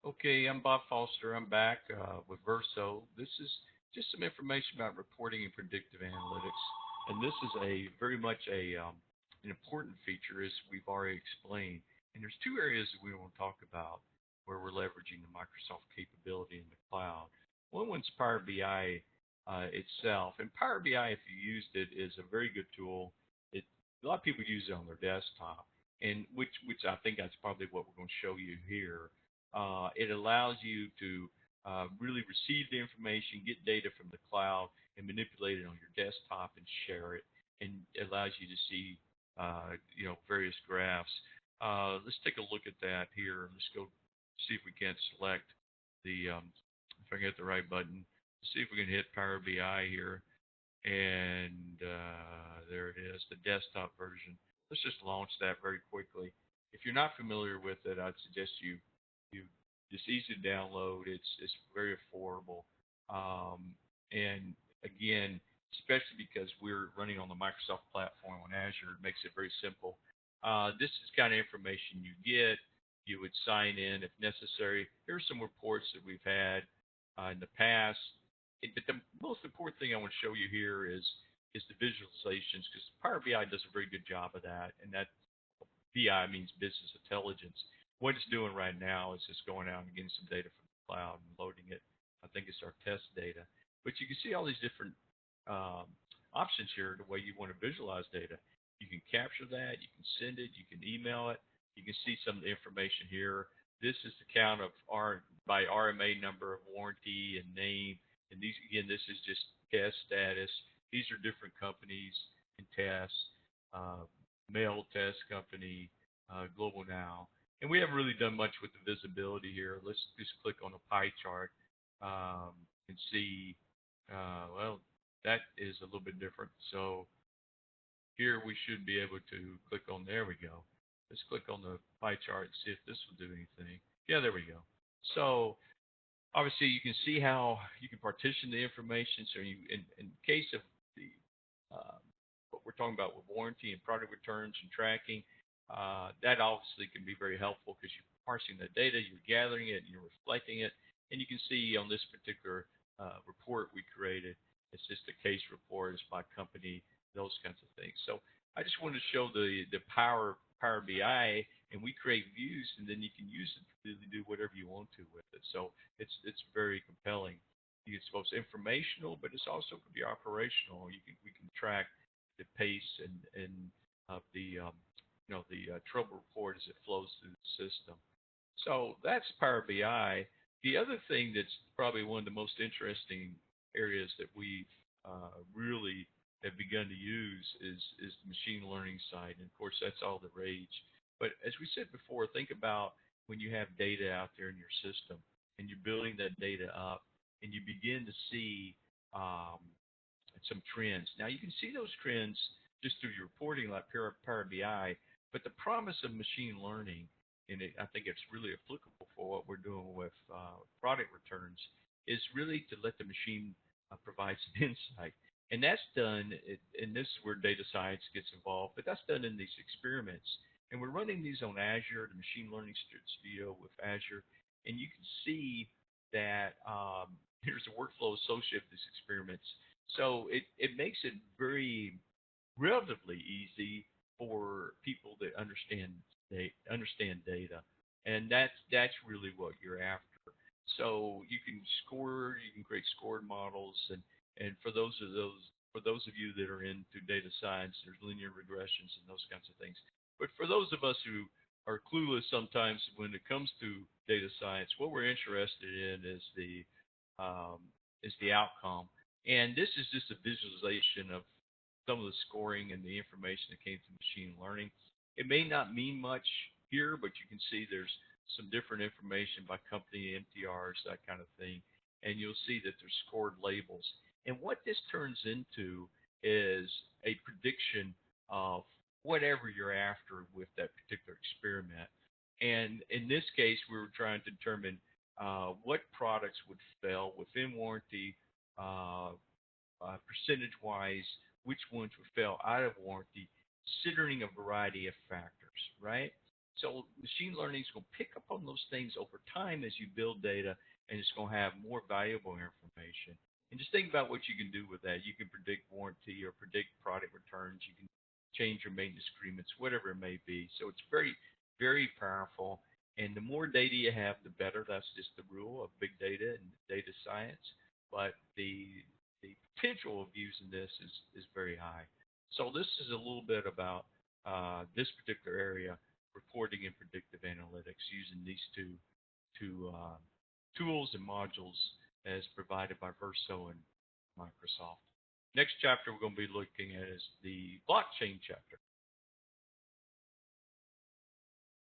Okay, I'm Bob Foster. I'm back with Verso. This is just some information about reporting and predictive analytics, and this is a very much a an important feature, as we've already explained. And there's two areas that we want to talk about where we're leveraging the Microsoft capability in the cloud. One's Power BI itself, and Power BI, if you used it, is a very good tool. It A lot of people use it on their desktop, and which I think that's probably what we're going to show you here. It allows you to really receive the information, get data from the cloud, and manipulate it on your desktop and share it. And it allows you to see, various graphs. Let's take a look at that here. Let's go see if we can't select if I can hit the right button. See if we can hit Power BI here. And there it is, the desktop version. Let's just launch that very quickly. If you're not familiar with it, I'd suggest you just easy to download. It's very affordable, and again, especially because we're running on the Microsoft platform on Azure, it makes it very simple. This is the kind of information you get. You would sign in if necessary. Here's some reports that we've had in the past. But the most important thing I want to show you here is the visualizations, because Power BI does a very good job of that, and that BI means business intelligence. What it's doing right now is just going out and getting some data from the cloud and loading it. I think it's our test data. But you can see all these different um, options here, the way you want to visualize data. You can capture that, you can send it, you can email it. You can see some of the information here. This is the count of by RMA number of warranty and name. And these again, this is just test status. These are different companies and tests. Uh, Mail test company, Global Now. And we haven't really done much with the visibility here. Let's just click on a pie chart and see. Well, that is a little bit different. So here we should be able to click on, there we go. Let's click on the pie chart and see if this will do anything. Yeah, there we go. So obviously you can see how you can partition the information. So in case of the what we're talking about with warranty and product returns and tracking, that obviously can be very helpful because you're parsing the data, you're gathering it, and you're reflecting it, and you can see on this particular report we created, it's just a case report, it's by company, those kinds of things. So I just wanted to show the Power BI, and we create views, and then you can use it to really do whatever you want to with it. So it's very compelling. It's both informational, but it's also can be operational. We can track the pace and of the trouble report as it flows through the system. So that's Power BI. The other thing that's probably one of the most interesting areas that we've really have begun to use is the machine learning side, and of course that's all the rage. But as we said before, think about when you have data out there in your system and you're building that data up, and you begin to see um, some trends. Now you can see those trends just through your reporting, like Power BI. But the promise of machine learning, and I think it's really applicable for what we're doing with product returns, is really to let the machine provide some insight. And that's done, and this is where data science gets involved, but that's done in these experiments. And we're running these on Azure, the Machine Learning Studio with Azure, and you can see that here's a workflow associated with these experiments. So it makes it very relatively easy for people that understand data, and that's really what you're after. So you can score, you can create scored models, and for those of you that are into data science, there's linear regressions and those kinds of things. But for those of us who are clueless sometimes when it comes to data science, what we're interested in um, is the outcome. And this is just a visualization of some of the scoring and the information that came from machine learning. It may not mean much here, but you can see there's some different information by company, MTRs, that kind of thing. And you'll see that there's scored labels. And what this turns into is a prediction of whatever you're after with that particular experiment. And in this case, we were trying to determine what products would fail within warranty, uh, percentage-wise, which ones would fail out of warranty, considering a variety of factors, right? So machine learning is going to pick up on those things over time as you build data, and it's going to have more valuable information. And just think about what you can do with that. You can predict warranty or predict product returns. You can change your maintenance agreements, whatever it may be. So it's very, very powerful. And the more data you have, the better. That's just the rule of big data and data science. But the potential of using this is very high. So this is a little bit about this particular area, reporting and predictive analytics, using these two tools and modules as provided by Verso and Microsoft. Next chapter we're going to be looking at is the blockchain chapter.